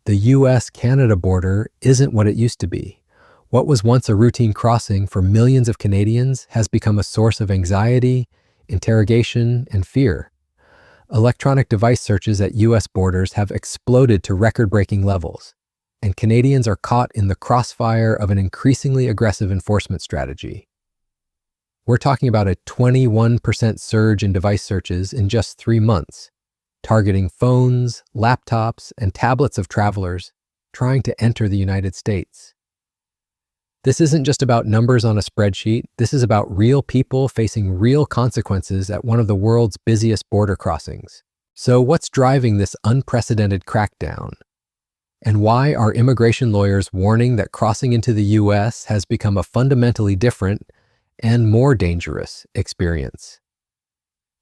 The US-Canada border isn't what it used to be. What was once a routine crossing for millions of Canadians has become a source of anxiety, interrogation, and fear. Electronic device searches at US borders have exploded to record-breaking levels, and Canadians are caught in the crossfire of an increasingly aggressive enforcement strategy. We're talking about a 21% surge in device searches in just 3 months, targeting phones, laptops, and tablets of travelers trying to enter the United States. This isn't just about numbers on a spreadsheet. This is about real people facing real consequences at one of the world's busiest border crossings. So what's driving this unprecedented crackdown? And why are immigration lawyers warning that crossing into the US has become a fundamentally different and more dangerous experience?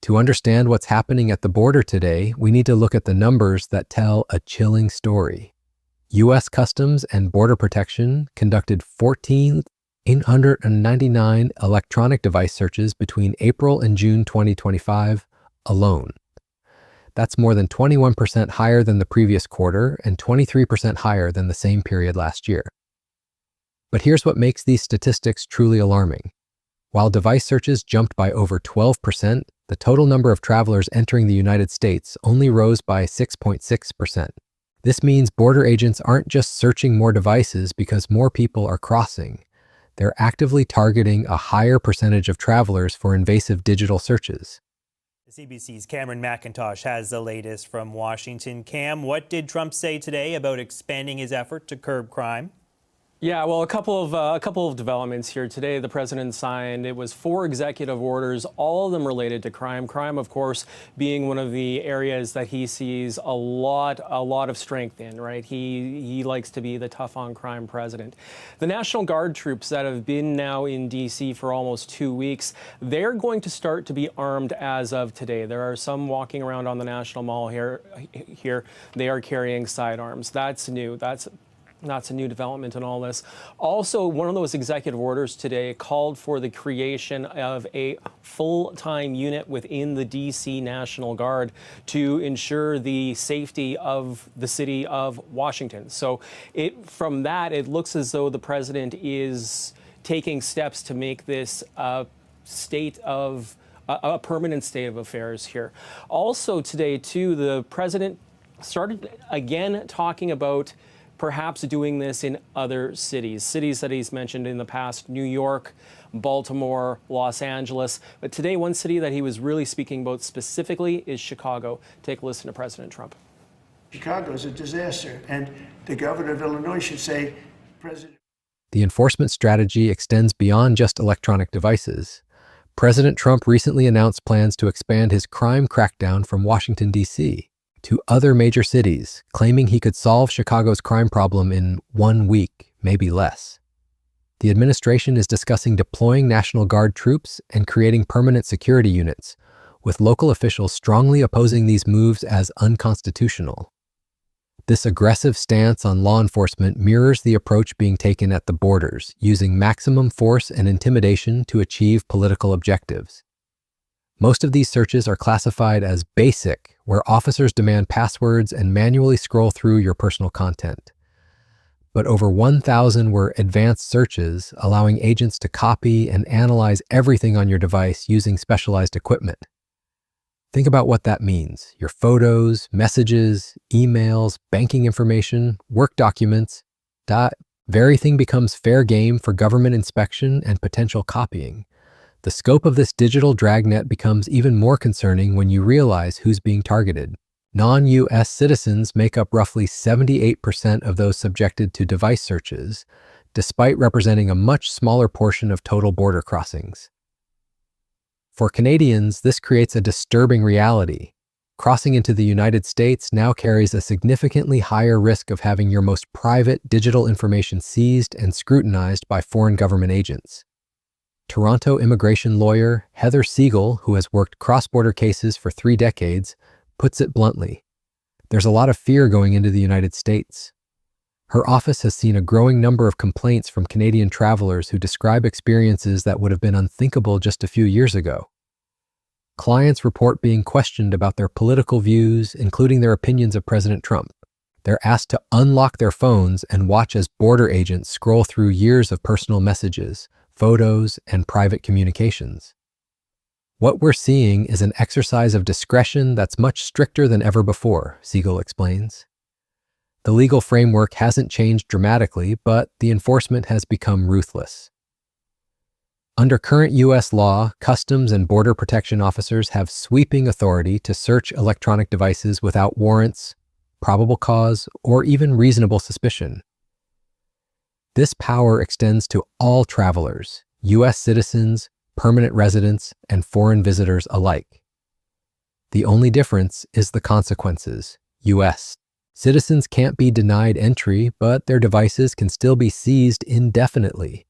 To understand what's happening at the border today, we need to look at the numbers that tell a chilling story. U.S. Customs and Border Protection conducted 1,499 electronic device searches between April and June 2025 alone. That's more than 21% higher than the previous quarter and 23% higher than the same period last year. But here's what makes these statistics truly alarming. While device searches jumped by over 12%, the total number of travelers entering the United States only rose by 6.6%. This means border agents aren't just searching more devices because more people are crossing. They're actively targeting a higher percentage of travelers for invasive digital searches. CBC's Cameron McIntosh has the latest from Washington. Cam, what did Trump say today about expanding his effort to curb crime? Yeah, well, a couple of developments here today. The president signed, it was 4 executive orders, all of them related to crime. Crime, of course, being one of the areas that he sees a lot of strength in, right? He likes to be the tough on crime president. The National Guard troops that have been now in D.C. for almost 2 weeks, they're going to start to be armed as of today. There are some walking around on the National Mall here. They are carrying sidearms. That's new. That's a new development in all this. Also, one of those executive orders today called for the creation of a full-time unit within the D.C. National Guard to ensure the safety of the city of Washington. So from that, it looks as though the president is taking steps to make this a permanent state of affairs here. Also today, too, the president started again talking about perhaps doing this in other cities that he's mentioned in the past: New York, Baltimore, Los Angeles. But today, one city that he was really speaking about specifically is Chicago. Take a listen to President Trump. Chicago is a disaster, and the governor of Illinois should say, President. The enforcement strategy extends beyond just electronic devices. President Trump recently announced plans to expand his crime crackdown from Washington, D.C. to other major cities, claiming he could solve Chicago's crime problem in 1 week, maybe less. The administration is discussing deploying National Guard troops and creating permanent security units, with local officials strongly opposing these moves as unconstitutional. This aggressive stance on law enforcement mirrors the approach being taken at the borders, using maximum force and intimidation to achieve political objectives. Most of these searches are classified as basic, where officers demand passwords and manually scroll through your personal content. But over 1,000 were advanced searches, allowing agents to copy and analyze everything on your device using specialized equipment. Think about what that means: your photos, messages, emails, banking information, work documents. Everything becomes fair game for government inspection and potential copying. The scope of this digital dragnet becomes even more concerning when you realize who's being targeted. Non-U.S. citizens make up roughly 78% of those subjected to device searches, despite representing a much smaller portion of total border crossings. For Canadians, this creates a disturbing reality. Crossing into the United States now carries a significantly higher risk of having your most private digital information seized and scrutinized by foreign government agents. Toronto immigration lawyer Heather Siegel, who has worked cross-border cases for 3 decades, puts it bluntly: there's a lot of fear going into the United States. Her office has seen a growing number of complaints from Canadian travelers who describe experiences that would have been unthinkable just a few years ago. Clients report being questioned about their political views, including their opinions of President Trump. They're asked to unlock their phones and watch as border agents scroll through years of personal messages, photos, and private communications. What we're seeing is an exercise of discretion that's much stricter than ever before, Siegel explains. The legal framework hasn't changed dramatically, but the enforcement has become ruthless. Under current U.S. law, Customs and Border Protection officers have sweeping authority to search electronic devices without warrants, probable cause, or even reasonable suspicion. This power extends to all travelers, U.S. citizens, permanent residents, and foreign visitors alike. The only difference is the consequences. U.S. citizens can't be denied entry, but their devices can still be seized indefinitely.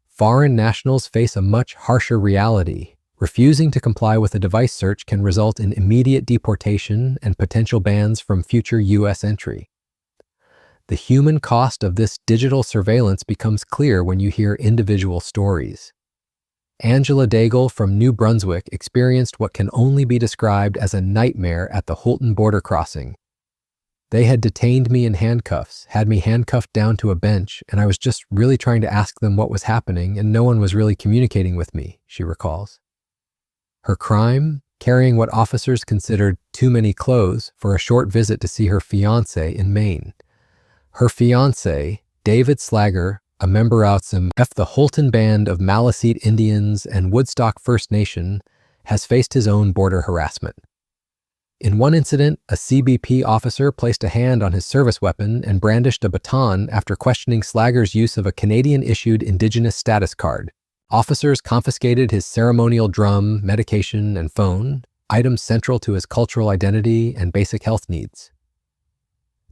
Foreign nationals face a much harsher reality. Refusing to comply with a device search can result in immediate deportation and potential bans from future U.S. entry. The human cost of this digital surveillance becomes clear when you hear individual stories. Angela Daigle from New Brunswick experienced what can only be described as a nightmare at the Holton border crossing. They had detained me in handcuffs, had me handcuffed down to a bench, and I was just really trying to ask them what was happening, and no one was really communicating with me, she recalls. Her crime? Carrying what officers considered too many clothes for a short visit to see her fiancé in Maine. Her fiancé, David Slager, a member outsem of the Holton Band of Maliseet Indians and Woodstock First Nation, has faced his own border harassment. In one incident, a CBP officer placed a hand on his service weapon and brandished a baton after questioning Slager's use of a Canadian-issued Indigenous status card. Officers confiscated his ceremonial drum, medication, and phone, items central to his cultural identity and basic health needs.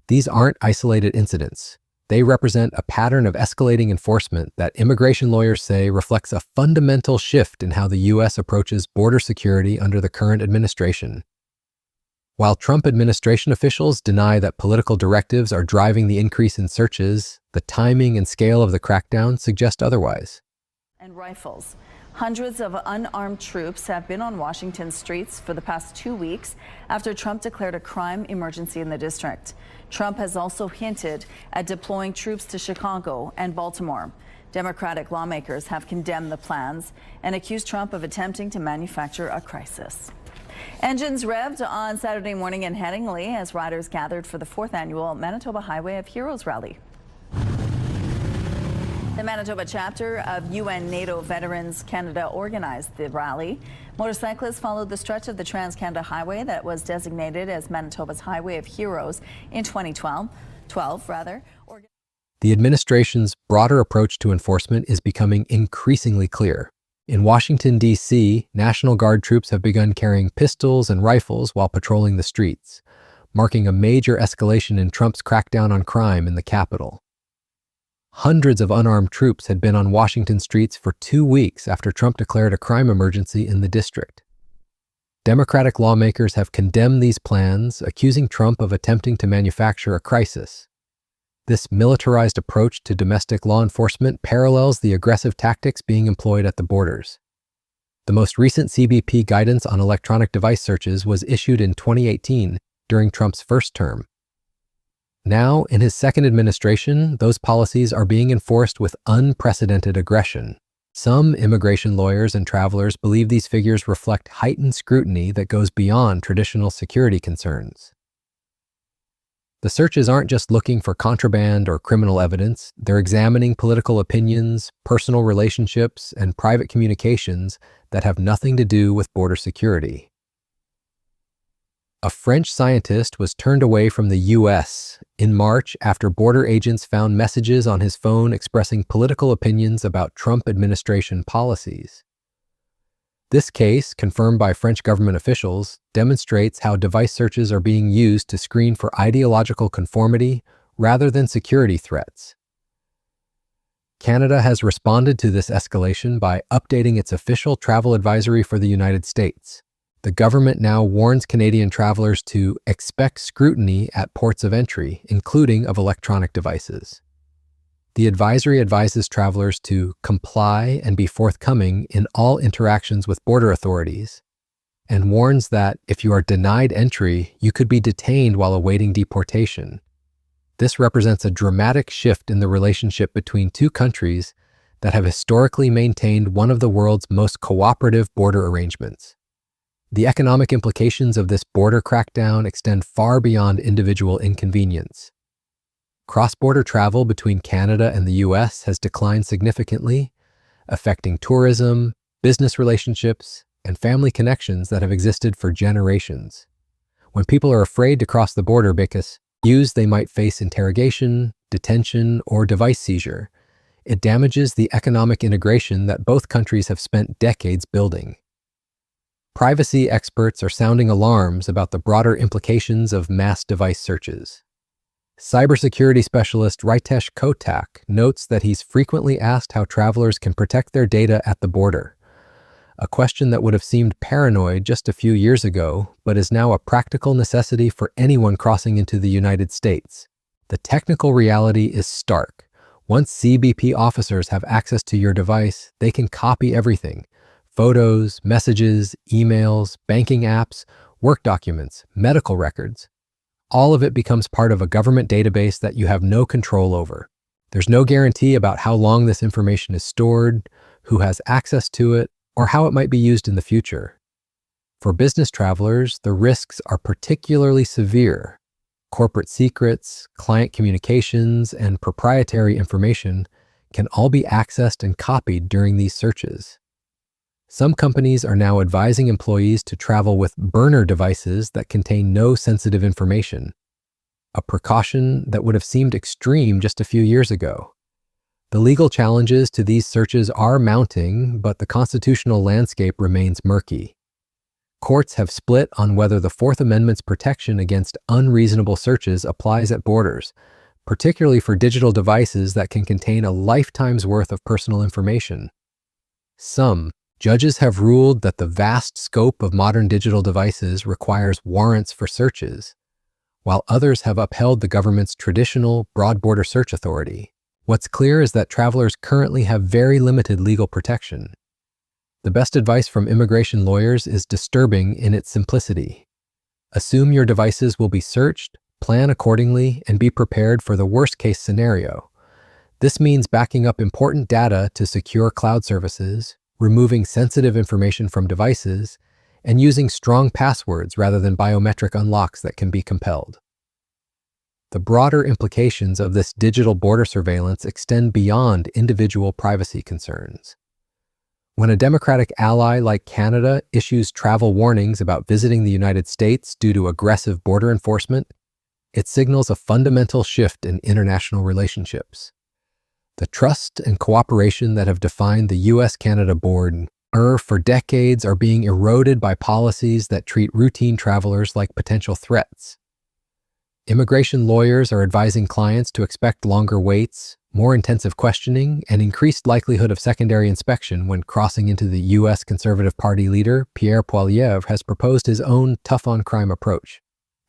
These aren't isolated incidents. They represent a pattern of escalating enforcement that immigration lawyers say reflects a fundamental shift in how the U.S. approaches border security under the current administration. While Trump administration officials deny that political directives are driving the increase in searches, the timing and scale of the crackdown suggest otherwise. And rifles. Hundreds of unarmed troops have been on Washington streets for the past 2 weeks after Trump declared a crime emergency in the district. Trump has also hinted at deploying troops to Chicago and Baltimore. Democratic lawmakers have condemned the plans and accused Trump of attempting to manufacture a crisis. Engines revved on Saturday morning in Headingley as riders gathered for the 4th annual Manitoba Highway of Heroes rally. The Manitoba chapter of UN NATO Veterans Canada organized the rally. Motorcyclists followed the stretch of the Trans-Canada Highway that was designated as Manitoba's Highway of Heroes in 2012. The administration's broader approach to enforcement is becoming increasingly clear. In Washington, D.C., National Guard troops have begun carrying pistols and rifles while patrolling the streets, marking a major escalation in Trump's crackdown on crime in the capital. Hundreds of unarmed troops had been on Washington streets for 2 weeks after Trump declared a crime emergency in the district. Democratic lawmakers have condemned these plans, accusing Trump of attempting to manufacture a crisis. This militarized approach to domestic law enforcement parallels the aggressive tactics being employed at the borders. The most recent CBP guidance on electronic device searches was issued in 2018 during Trump's first term. Now, in his second administration, those policies are being enforced with unprecedented aggression. Some immigration lawyers and travelers believe these figures reflect heightened scrutiny that goes beyond traditional security concerns. The searches aren't just looking for contraband or criminal evidence, they're examining political opinions, personal relationships, and private communications that have nothing to do with border security. A French scientist was turned away from the U.S. in March after border agents found messages on his phone expressing political opinions about Trump administration policies. This case, confirmed by French government officials, demonstrates how device searches are being used to screen for ideological conformity rather than security threats. Canada has responded to this escalation by updating its official travel advisory for the United States. The government now warns Canadian travelers to expect scrutiny at ports of entry, including of electronic devices. The advisory advises travelers to comply and be forthcoming in all interactions with border authorities, and warns that if you are denied entry, you could be detained while awaiting deportation. This represents a dramatic shift in the relationship between two countries that have historically maintained one of the world's most cooperative border arrangements. The economic implications of this border crackdown extend far beyond individual inconvenience. Cross-border travel between Canada and the U.S. has declined significantly, affecting tourism, business relationships, and family connections that have existed for generations. When people are afraid to cross the border because they might face interrogation, detention, or device seizure, it damages the economic integration that both countries have spent decades building. Privacy experts are sounding alarms about the broader implications of mass device searches. Cybersecurity specialist Ritesh Kotak notes that he's frequently asked how travelers can protect their data at the border, a question that would have seemed paranoid just a few years ago, but is now a practical necessity for anyone crossing into the United States. The technical reality is stark. Once CBP officers have access to your device, they can copy everything: photos, messages, emails, banking apps, work documents, medical records. All of it becomes part of a government database that you have no control over. There's no guarantee about how long this information is stored, who has access to it, or how it might be used in the future. For business travelers, the risks are particularly severe. Corporate secrets, client communications, and proprietary information can all be accessed and copied during these searches. Some companies are now advising employees to travel with burner devices that contain no sensitive information, a precaution that would have seemed extreme just a few years ago. The legal challenges to these searches are mounting, but the constitutional landscape remains murky. Courts have split on whether the Fourth Amendment's protection against unreasonable searches applies at borders, particularly for digital devices that can contain a lifetime's worth of personal information. Some judges have ruled that the vast scope of modern digital devices requires warrants for searches, while others have upheld the government's traditional broad border search authority. What's clear is that travelers currently have very limited legal protection. The best advice from immigration lawyers is disturbing in its simplicity. Assume your devices will be searched, plan accordingly, and be prepared for the worst-case scenario. This means backing up important data to secure cloud services, removing sensitive information from devices, and using strong passwords rather than biometric unlocks that can be compelled. The broader implications of this digital border surveillance extend beyond individual privacy concerns. When a democratic ally like Canada issues travel warnings about visiting the United States due to aggressive border enforcement, it signals a fundamental shift in international relationships. The trust and cooperation that have defined the U.S.-Canada border for decades are being eroded by policies that treat routine travelers like potential threats. Immigration lawyers are advising clients to expect longer waits, more intensive questioning, and increased likelihood of secondary inspection when crossing into the U.S. Conservative Party leader, Pierre Poilievre, has proposed his own tough-on-crime approach,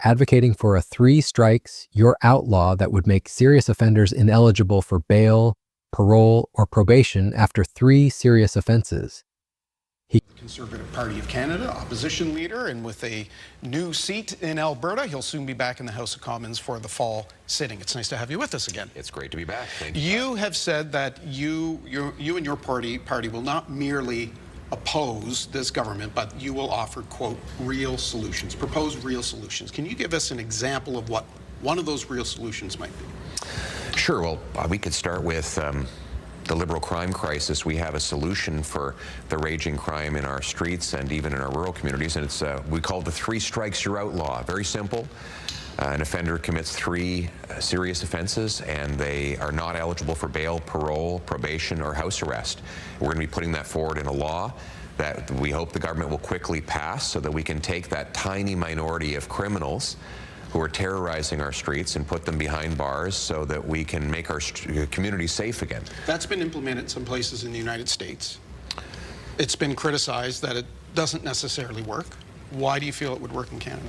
advocating for a 3 strikes, you're outlaw that would make serious offenders ineligible for bail, parole, or probation after 3 serious offenses. Conservative Party of Canada, opposition leader, and with a new seat in Alberta, he'll soon be back in the House of Commons for the fall sitting. It's nice to have you with us again. It's great to be back. Thank you. You have said that you and your party will not merely oppose this government, but you will offer, quote, real solutions, propose real solutions. Can you give us an example of what one of those real solutions might be? Sure. Well, we could start with the Liberal crime crisis. We have a solution for the raging crime in our streets and even in our rural communities, and it's we call it the 3 strikes you're outlaw. Very simple. An offender commits 3 serious offenses and they are not eligible for bail, parole, probation, or house arrest. We're going to be putting that forward in a law that we hope the government will quickly pass so that we can take that tiny minority of criminals who are terrorizing our streets and put them behind bars so that we can make our communities safe again. That's been implemented some places in the United States. It's been criticized that it doesn't necessarily work. Why do you feel it would work in Canada?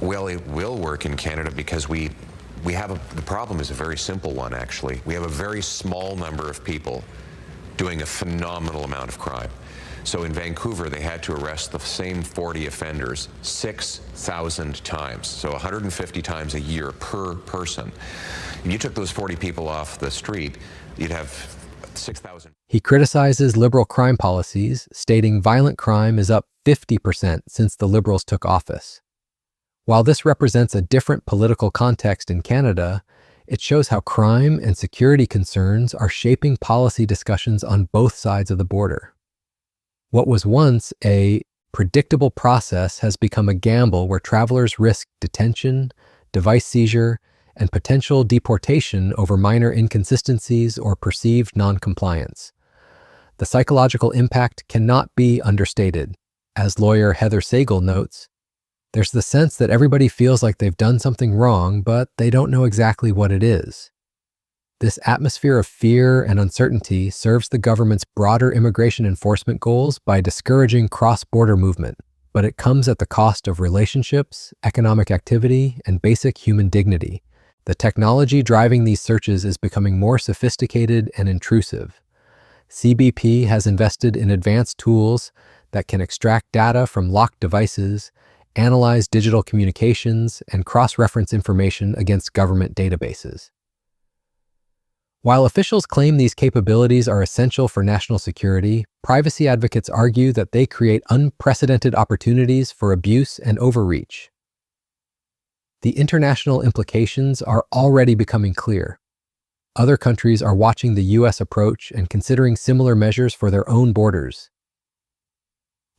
Well, it will work in Canada because we have the problem is a very simple one, actually. We have a very small number of people doing a phenomenal amount of crime. So in Vancouver, they had to arrest the same 40 offenders 6,000 times, so 150 times a year per person. If you took those 40 people off the street, you'd have 6,000. He criticizes liberal crime policies, stating violent crime is up 50% since the Liberals took office. While this represents a different political context in Canada, it shows how crime and security concerns are shaping policy discussions on both sides of the border. What was once a predictable process has become a gamble where travelers risk detention, device seizure, and potential deportation over minor inconsistencies or perceived noncompliance. The psychological impact cannot be understated. As lawyer Heather Sagel notes, there's the sense that everybody feels like they've done something wrong, but they don't know exactly what it is. This atmosphere of fear and uncertainty serves the government's broader immigration enforcement goals by discouraging cross-border movement, but it comes at the cost of relationships, economic activity, and basic human dignity. The technology driving these searches is becoming more sophisticated and intrusive. CBP has invested in advanced tools that can extract data from locked devices, analyze digital communications, and cross-reference information against government databases. While officials claim these capabilities are essential for national security, privacy advocates argue that they create unprecedented opportunities for abuse and overreach. The international implications are already becoming clear. Other countries are watching the U.S. approach and considering similar measures for their own borders.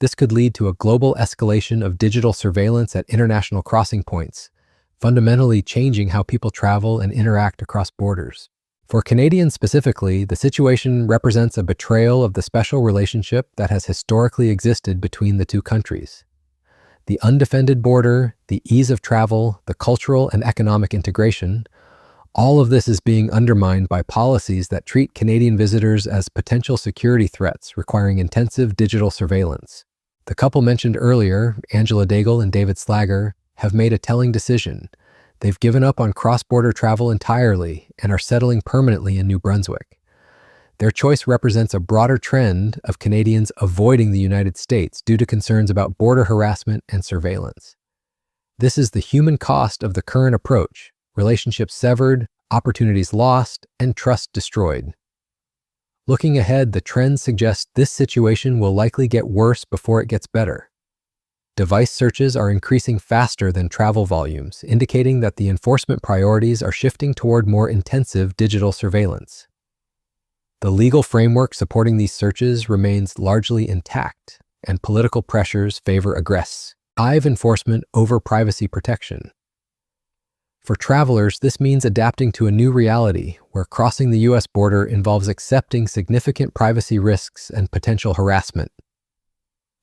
This could lead to a global escalation of digital surveillance at international crossing points, fundamentally changing how people travel and interact across borders. For Canadians specifically, the situation represents a betrayal of the special relationship that has historically existed between the two countries. The undefended border, the ease of travel, the cultural and economic integration, all of this is being undermined by policies that treat Canadian visitors as potential security threats requiring intensive digital surveillance. The couple mentioned earlier, Angela Daigle and David Slager, have made a telling decision. They've given up on cross-border travel entirely and are settling permanently in New Brunswick. Their choice represents a broader trend of Canadians avoiding the United States due to concerns about border harassment and surveillance. This is the human cost of the current approach: relationships severed, opportunities lost, and trust destroyed. Looking ahead, the trend suggests this situation will likely get worse before it gets better. Device searches are increasing faster than travel volumes, indicating that the enforcement priorities are shifting toward more intensive digital surveillance. The legal framework supporting these searches remains largely intact, and political pressures favor aggressive enforcement over privacy protection. For travelers, this means adapting to a new reality where crossing the U.S. border involves accepting significant privacy risks and potential harassment.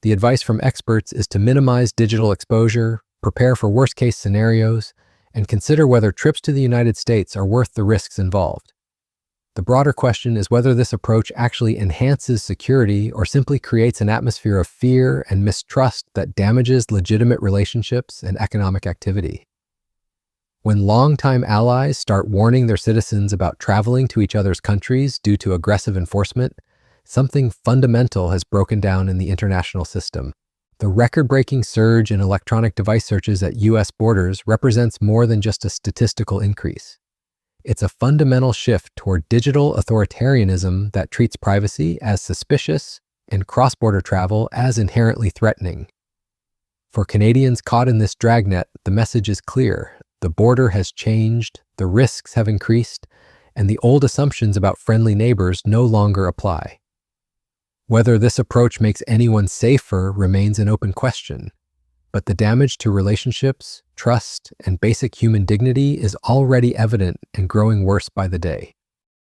The advice from experts is to minimize digital exposure, prepare for worst-case scenarios, and consider whether trips to the United States are worth the risks involved. The broader question is whether this approach actually enhances security or simply creates an atmosphere of fear and mistrust that damages legitimate relationships and economic activity. When longtime allies start warning their citizens about traveling to each other's countries due to aggressive enforcement, something fundamental has broken down in the international system. The record-breaking surge in electronic device searches at U.S. borders represents more than just a statistical increase. It's a fundamental shift toward digital authoritarianism that treats privacy as suspicious and cross-border travel as inherently threatening. For Canadians caught in this dragnet, the message is clear. The border has changed, the risks have increased, and the old assumptions about friendly neighbors no longer apply. Whether this approach makes anyone safer remains an open question, but the damage to relationships, trust, and basic human dignity is already evident and growing worse by the day.